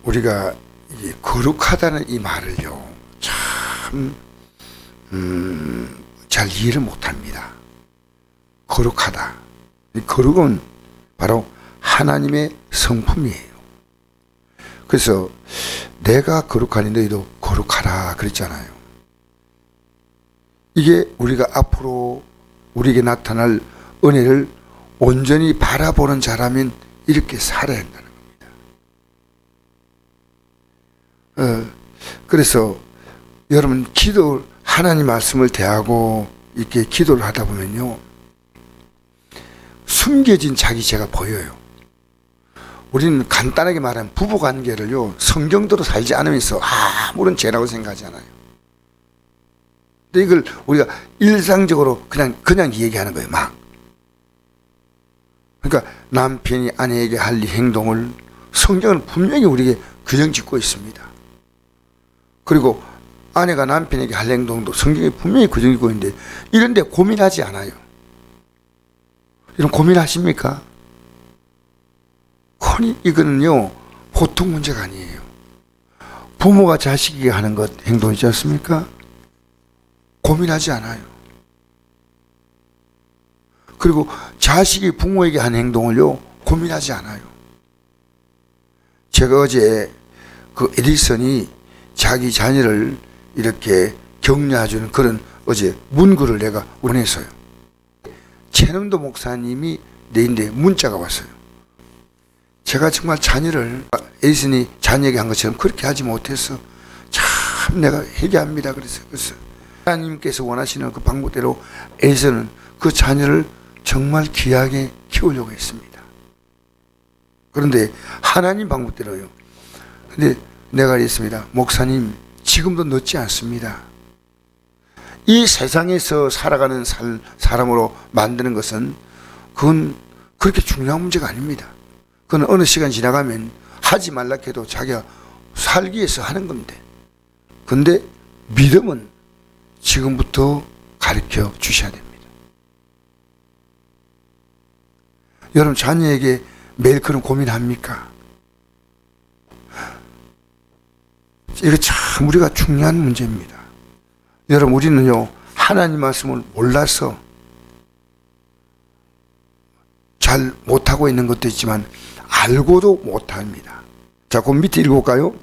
우리가 이 거룩하다는 이 말을요, 참, 잘 이해를 못합니다. 거룩하다. 이 거룩은 바로 하나님의 성품이에요. 그래서 내가 거룩하니 너희도 거룩하라 그랬잖아요. 이게 우리가 앞으로 우리에게 나타날 은혜를 온전히 바라보는 자라면 이렇게 살아야 한다는 겁니다. 그래서 여러분 하나님 말씀을 대하고 이렇게 기도를 하다 보면요, 숨겨진 자기 죄가 보여요. 우리는 간단하게 말하면 부부관계를요, 성경대로 살지 않으면서 아무런 죄라고 생각하잖아요. 근데 이걸 우리가 일상적으로 그냥 얘기하는 거예요, 막. 그러니까 남편이 아내에게 할 이 행동을 성경은 분명히 우리에게 규정 짓고 있습니다. 그리고 아내가 남편에게 할 행동도 성경에 분명히 규정 짓고 있는데, 이런데 고민하지 않아요. 이런 고민하십니까? 이거는요, 보통 문제가 아니에요. 부모가 자식에게 하는 것 행동이지 않습니까? 고민하지 않아요. 그리고 자식이 부모에게 하는 행동을요, 고민하지 않아요. 제가 어제 그 에디슨이 자기 자녀를 이렇게 격려해주는 그런 어제 문구를 내가 보냈어요. 최능도 목사님이 내인데 문자가 왔어요. 제가 정말 자녀를 에디슨이 자녀에게 한 것처럼 그렇게 하지 못해서 참 내가 회개합니다. 그래서 하나님께서 원하시는 그 방법대로 에디슨은 그 자녀를 정말 귀하게 키우려고 했습니다. 그런데 하나님 방법대로요. 근데 내가 그랬습니다. 목사님, 지금도 늦지 않습니다. 이 세상에서 살아가는 사람으로 만드는 것은 그건 그렇게 중요한 문제가 아닙니다. 그건 어느 시간 지나가면 하지 말라 해도 자기가 살기 위해서 하는 건데, 근데 믿음은 지금부터 가르쳐 주셔야 됩니다. 여러분, 자녀에게 매일 그런 고민합니까? 이거 참 우리가 중요한 문제입니다. 여러분, 우리는요, 하나님 말씀을 몰라서 잘 못하고 있는 것도 있지만 알고도 못합니다. 자, 그 밑에 읽어볼까요?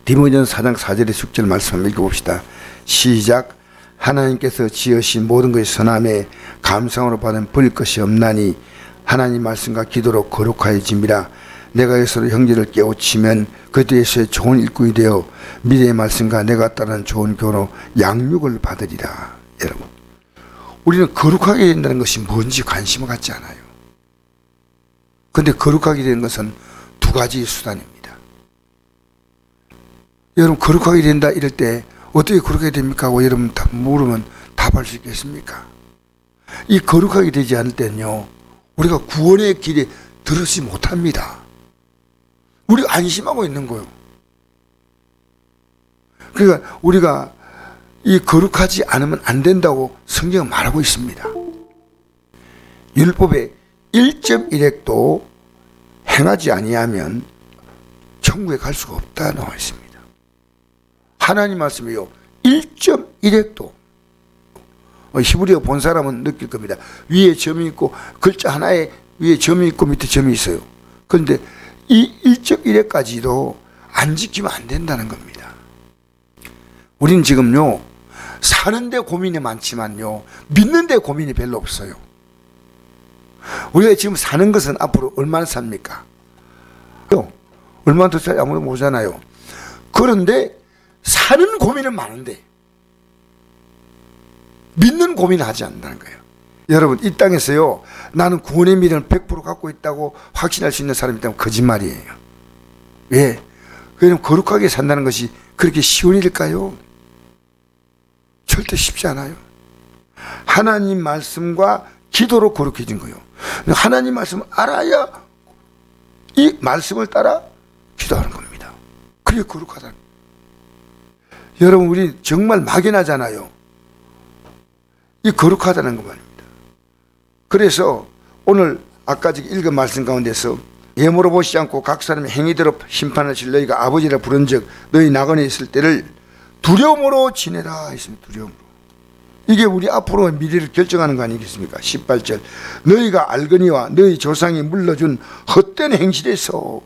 디모데전서 4장 4절의 6절 말씀 한번 읽어봅시다. 시작. 하나님께서 지으신 모든 것이 선함에 감상으로 받은 볼 것이 없나니 하나님 말씀과 기도로 거룩하여짐이라. 내가 예수로 형제를 깨우치면 그때에서의 좋은 일꾼이 되어 미래의 말씀과 내가 따르는 좋은 교로 양육을 받으리라. 여러분, 우리는 거룩하게 된다는 것이 뭔지 관심을 갖지 않아요. 그런데 거룩하게 되는 것은 두 가지 수단입니다. 여러분, 거룩하게 된다 이럴 때 어떻게 거룩하게 됩니까 하고 여러분 물으면 답할 수 있겠습니까? 이 거룩하게 되지 않을 때는요, 우리가 구원의 길에 들어서지 못합니다. 우리가 안심하고 있는 거예요. 그러니까 우리가 이 거룩하지 않으면 안 된다고 성경은 말하고 있습니다. 율법의 1.1획도 행하지 아니하면 천국에 갈 수가 없다 나와 있습니다. 하나님 말씀이요, 1.1획도. 히브리어 본 사람은 느낄 겁니다. 위에 점이 있고 글자 하나에 위에 점이 있고 밑에 점이 있어요. 그런데 이 1.1획까지도 안 지키면 안 된다는 겁니다. 우린 지금요, 사는데 고민이 많지만요, 믿는데 고민이 별로 없어요. 우리가 지금 사는 것은 앞으로 얼마나 삽니까? 얼마나 더 살지 아무도 모르잖아요. 그런데 사는 고민은 많은데 믿는 고민을 하지 않는다는 거예요. 여러분, 이 땅에서요, 나는 구원의 믿음을 100% 갖고 있다고 확신할 수 있는 사람이 있다면 거짓말이에요. 왜? 왜냐하면 거룩하게 산다는 것이 그렇게 쉬운 일일까요? 절대 쉽지 않아요. 하나님 말씀과 기도로 거룩해진 거예요. 하나님 말씀을 알아야 이 말씀을 따라 기도하는 겁니다. 그게 거룩하다. 여러분, 우리 정말 막연하잖아요. 이 거룩하다는 것 말입니다. 그래서 오늘 아까 읽은 말씀 가운데서 예모로 보시지 않고 각 사람의 행위대로 심판하실 너희가 아버지라 부른 적 너희 나그네 있을 때를 두려움으로 지내라 했습니다. 두려움으로. 이게 우리 앞으로 미래를 결정하는 거 아니겠습니까? 18절 너희가 알거니와 너희 조상이 물러준 헛된 행실에서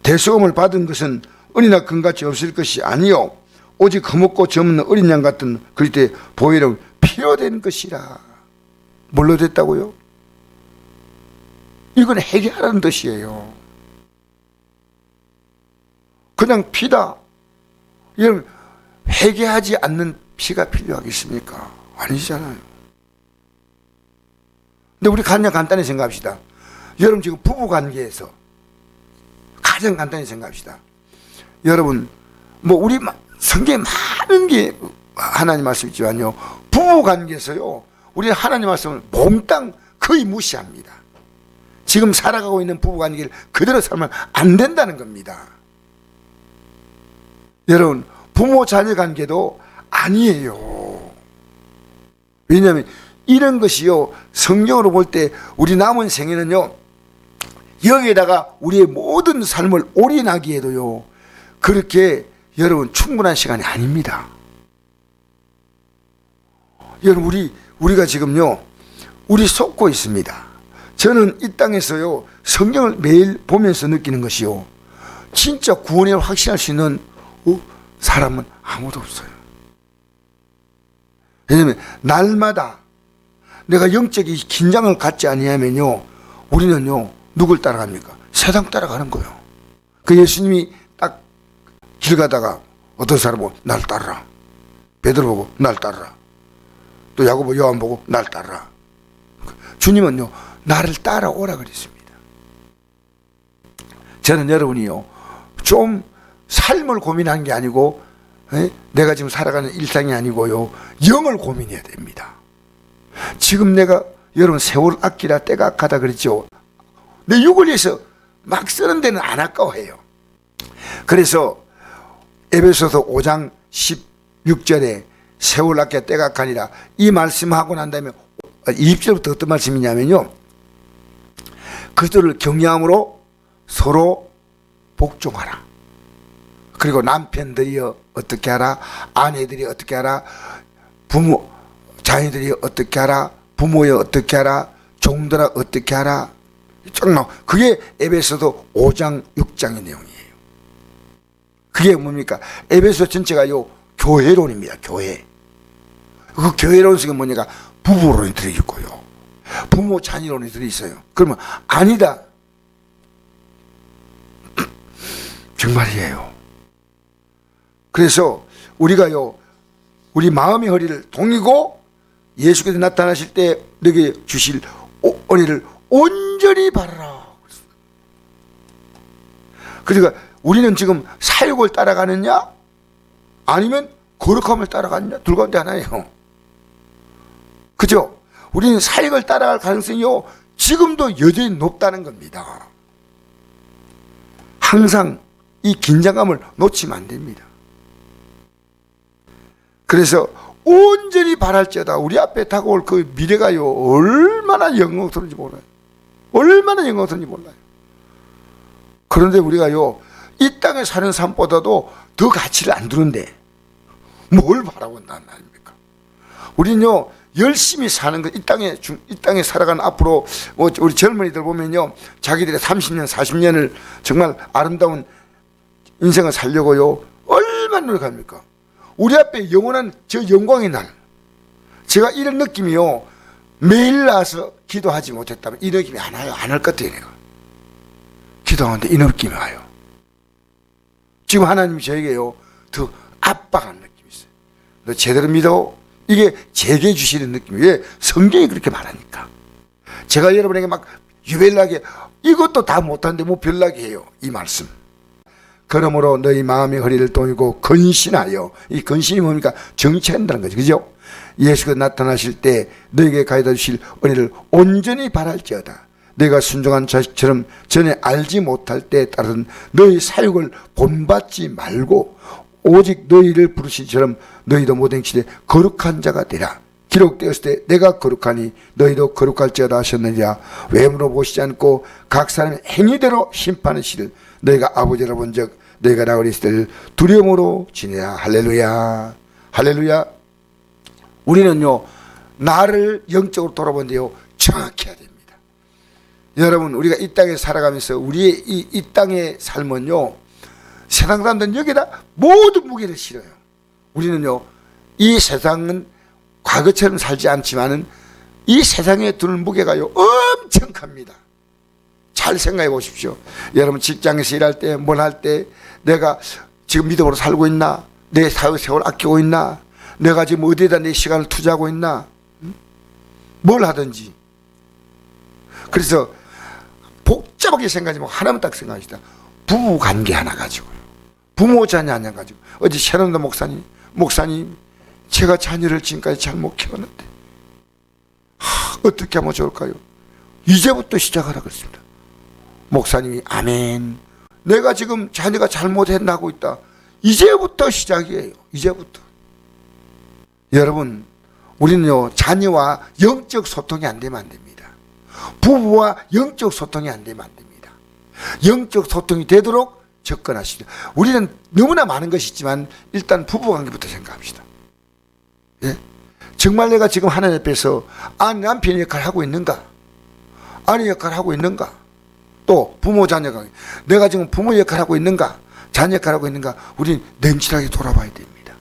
대수금을 받은 것은 은이나 금같이 없을 것이 아니요 오직 흠없고 점없는 어린 양 같은 그리스도의 보혈은 필요된 것이라. 뭘로 됐다고요? 이건 회개하라는 뜻이에요. 그냥 피다. 여러분 회개하지 않는 피가 필요하겠습니까? 아니잖아요. 근데 우리 그냥 간단히 생각합시다. 여러분 지금 부부관계에서 가장 간단히 생각합시다. 여러분 뭐 우리 성경에 많은 게 하나님 말씀 있지만요, 부부관계에서요 우리는 하나님 말씀을 몽땅 거의 무시합니다. 지금 살아가고 있는 부부관계를 그대로 살면 안 된다는 겁니다. 여러분 부모 자녀 관계도 아니에요. 왜냐하면 이런 것이요 성경으로 볼 때 우리 남은 생애는요 여기에다가 우리의 모든 삶을 올인하기에도요 그렇게 여러분 충분한 시간이 아닙니다. 여러분 우리가 지금요 우리 속고 있습니다. 저는 이 땅에서요 성경을 매일 보면서 느끼는 것이요 진짜 구원에 확신할 수 있는 사람은 아무도 없어요. 왜냐하면 날마다 내가 영적인 긴장을 갖지 아니하면요 우리는요 누굴 따라갑니까? 세상 따라가는 거예요. 그 예수님이 딱 길 가다가 어떤 사람 보고 날 따르라, 베드로 보고 날 따르라, 또 야고보 요한 보고 날 따르라. 주님은요 나를 따라오라 그랬습니다. 저는 여러분이요 좀 삶을 고민한 게 아니고 내가 지금 살아가는 일상이 아니고요 영을 고민해야 됩니다. 지금 내가 여러분 세월 아끼라 때가 악하다 그랬죠. 내 육을 위해서 막 쓰는 데는 안 아까워해요. 그래서 에베소서 5장 16절에 세월 아끼라 때가 악하니라 이 말씀하고 난 다음에 20절부터 어떤 말씀이냐면요 그들을 격려함으로 서로 복종하라. 그리고 남편들이여 어떻게 하라, 아내들이 어떻게 하라, 부모 자녀들이 어떻게 하라, 부모여 어떻게 하라, 종들아 어떻게 하라. 그게 에베소서 5장 6장의 내용이에요. 그게 뭡니까? 에베소 전체가요 교회론입니다. 교회. 그 교회론 속에 뭐냐가 부부론이 들어있고요 부모 자녀론이 들어있어요. 그러면 아니다 정말이에요. 그래서 우리가요 우리 마음의 허리를 동이고 예수께서 나타나실 때 너에게 주실 은혜를 온전히 바라라. 그러니까 우리는 지금 사욕을 따라가느냐 아니면 거룩함을 따라가느냐 둘 가운데 하나예요. 그죠? 우리는 사욕을 따라갈 가능성이요 지금도 여전히 높다는 겁니다. 항상 이 긴장감을 놓치면 안 됩니다. 그래서 온전히 바랄지어다. 우리 앞에 다가올 그 미래가요 얼마나 영광스러운지 몰라요. 얼마나 영광스러운지 몰라요. 그런데 우리가요 이 땅에 사는 삶보다도 더 가치를 안 두는데 뭘 바라고 있다는 아닙니까? 우리는요 열심히 사는 것, 이 땅에 살아가는 앞으로 우리 젊은이들 보면요 자기들의 30년 40년을 정말 아름다운 인생을 살려고요 얼마나 노력합니까? 우리 앞에 영원한 저 영광의 날, 제가 이런 느낌이요 매일 나와서 기도하지 못했다면 이 느낌이 안 와요. 안 할 것 같아요. 내가 기도하는데 이 느낌이 와요. 지금 하나님이 저에게요 더 압박하는 느낌이 있어요. 너 제대로 믿어. 이게 제게 주시는 느낌이에요. 왜? 성경이 그렇게 말하니까. 제가 여러분에게 막 유별나게 이것도 다 못하는데 뭐 별나게 해요. 이 말씀. 그러므로 너희 마음의 허리를 동이고 근신하여, 이 근신이 뭡니까? 정치한다는 거죠. 그죠? 예수가 나타나실 때 너에게 가져다 주실 은혜를 온전히 바랄지어다. 내가 순종한 자식처럼 전에 알지 못할 때에 따른 너희 사육을 본받지 말고 오직 너희를 부르신처럼 너희도 모든 시대 거룩한 자가 되라. 기록되었을 때 내가 거룩하니 너희도 거룩할지어다 하셨느니라. 외모로 보시지 않고 각 사람의 행위대로 심판하시를 너희가 아버지라 본즉 너희가 나 어렸을 때를 두려움으로 지내라. 할렐루야. 할렐루야. 우리는요 나를 영적으로 돌아본데요 정확히 해야 됩니다. 여러분 우리가 이 땅에 살아가면서 우리의 이 땅의 삶은요 세상 사람들은 여기다 모든 무게를 실어요. 우리는요 이 세상은 과거처럼 살지 않지만은 이 세상에 두는 무게가요 엄청 큽니다. 잘 생각해 보십시오. 여러분 직장에서 일할 때 뭘 할 때 내가 지금 믿음으로 살고 있나, 내 사회 세월 아끼고 있나, 내가 지금 어디에다 내 시간을 투자하고 있나, 뭘 하든지. 그래서 복잡하게 생각하지 말고 하나만 딱 생각합시다. 부부 관계 하나 가지고요, 부모 자녀 하나 가지고. 어제 최남도 목사님 제가 자녀를 지금까지 잘 못 키웠는데 어떻게 하면 좋을까요? 이제부터 시작하라 그랬습니다. 목사님이 아멘. 내가 지금 자녀가 잘못했나고 있다. 이제부터 시작이에요. 이제부터. 여러분 우리는요 자녀와 영적 소통이 안 되면 안 됩니다. 부부와 영적 소통이 안 되면 안 됩니다. 영적 소통이 되도록 접근하시죠. 우리는 너무나 많은 것이 있지만 일단 부부관계부터 생각합시다. 예? 정말 내가 지금 하나님 앞에서 남편의 역할을 하고 있는가, 아내 역할을 하고 있는가, 또 부모 자녀 관계 내가 지금 부모 역할을 하고 있는가, 자녀 역할을 하고 있는가, 우리는 냉철하게 돌아봐야 됩니다.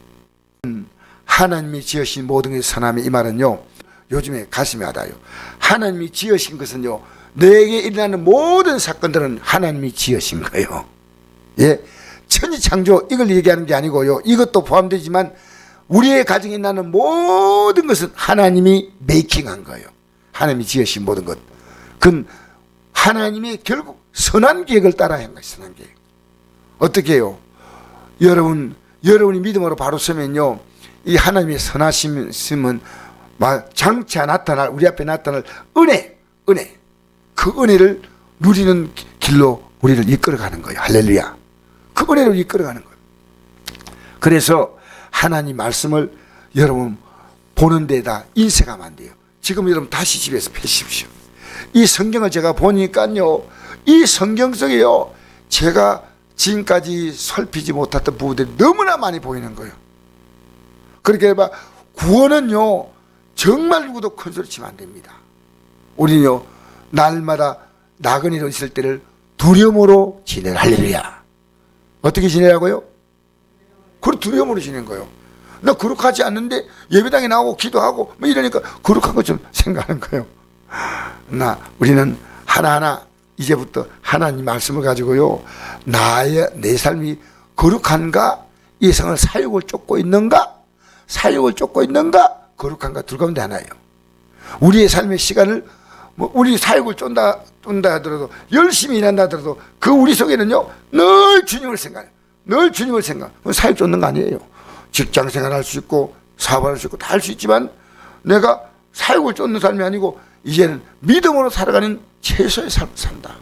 하나님이 지으신 모든 것이 선함이, 이 말은요 요즘에 가슴이 와닿아요. 하나님이 지으신 것은요 내게 일어나는 모든 사건들은 하나님이 지으신 거예요. 예, 천지창조 이걸 얘기하는 게 아니고요, 이것도 포함되지만 우리의 가정에 나는 모든 것은 하나님이 메이킹한 거예요. 하나님이 지으신 모든 것, 그건 하나님이 결국 선한 계획을 따라 한 거예요. 선한 계획. 어떻게 해요? 여러분이 믿음으로 바로 서면요 이 하나님의 선하심은 장차 나타날, 우리 앞에 나타날 은혜, 그 은혜를 누리는 길로 우리를 이끌어가는 거예요. 할렐루야. 그 은혜를 이끌어가는 거예요. 그래서 하나님 말씀을 여러분 보는 데다 인쇄하면 안 돼요. 지금 여러분 다시 집에서 펴십시오. 이 성경을 제가 보니까요 이 성경 속에요 제가 지금까지 살피지 못했던 부분들이 너무나 많이 보이는 거예요. 그렇게 해봐 구원은요 정말 누구도 큰 소리 치면 안 됩니다. 우리는요 날마다 나그네로 있을 때를 두려움으로 지내라. 할렐루야. 어떻게 지내라고요? 그걸 두려움으로 지내는 거예요. 나 거룩하지 않는데 예배당에 나오고 기도하고 뭐 이러니까 거룩한 것처럼 생각하는 거예요. 우리는 하나하나 이제부터 하나님 말씀을 가지고요 내 삶이 거룩한가, 이 성을 사욕을 쫓고 있는가, 거룩한가, 둘 가운데 하나예요. 우리의 삶의 시간을 우리 사욕을 쫓다 하더라도 열심히 일한다 하더라도 그 우리 속에는요 늘 주님을 생각해요. 늘 주님을 생각. 사욕 쫓는 거 아니에요. 직장 생활할 수 있고 사업할 수 있고 다 할 수 있지만 내가 사욕을 쫓는 삶이 아니고 이제는 믿음으로 살아가는 최소의 삶을 산다.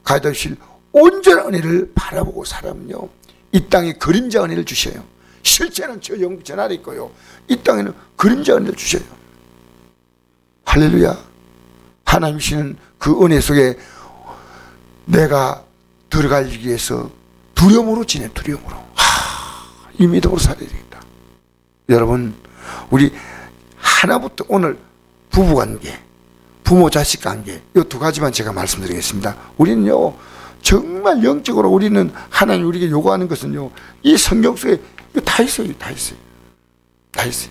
가져오실 온전한 은혜를 바라보고 살아면요 이 땅에 그림자 은혜를 주셔요. 실제는 저 영국 전 아래 있고요 이 땅에는 그림자 은혜를 주셔요. 할렐루야. 하나님 주시는 그 은혜 속에 내가 들어가기 위해서 두려움으로 지내. 두려움으로. 이 믿음으로 살아야 되겠다. 여러분 우리 하나부터 오늘 부부관계, 부모 자식 관계 이 두 가지만 제가 말씀드리겠습니다. 우리는요 정말 영적으로 우리는 하나님 우리에게 요구하는 것은요 이 성경 속에 다 있어요. 다 있어요.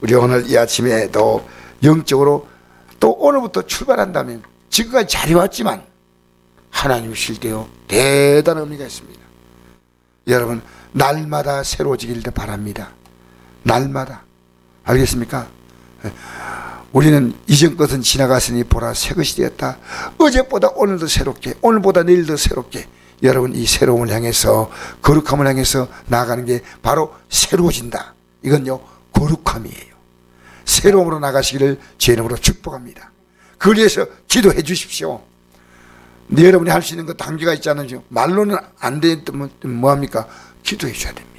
우리 오늘 이 아침에도 영적으로 또 오늘부터 출발한다면 지금까지 잘 해왔지만 하나님이 쉴 때요 대단한 의미가 있습니다. 여러분 날마다 새로워지길 바랍니다. 날마다. 알겠습니까? 우리는 이전 것은 지나갔으니 보라 새 것이 되었다. 어제보다 오늘도 새롭게, 오늘보다 내일도 새롭게. 여러분 이 새로움을 향해서, 거룩함을 향해서 나아가는 게 바로 새로워진다. 이건요 거룩함이에요. 새로움으로 나가시기를 제 이름으로 축복합니다. 그걸 위해서 기도해 주십시오. 여러분이 할 수 있는 거 단계가 있잖아요. 말로는 안 되면 뭐합니까? 기도해 줘야 됩니다.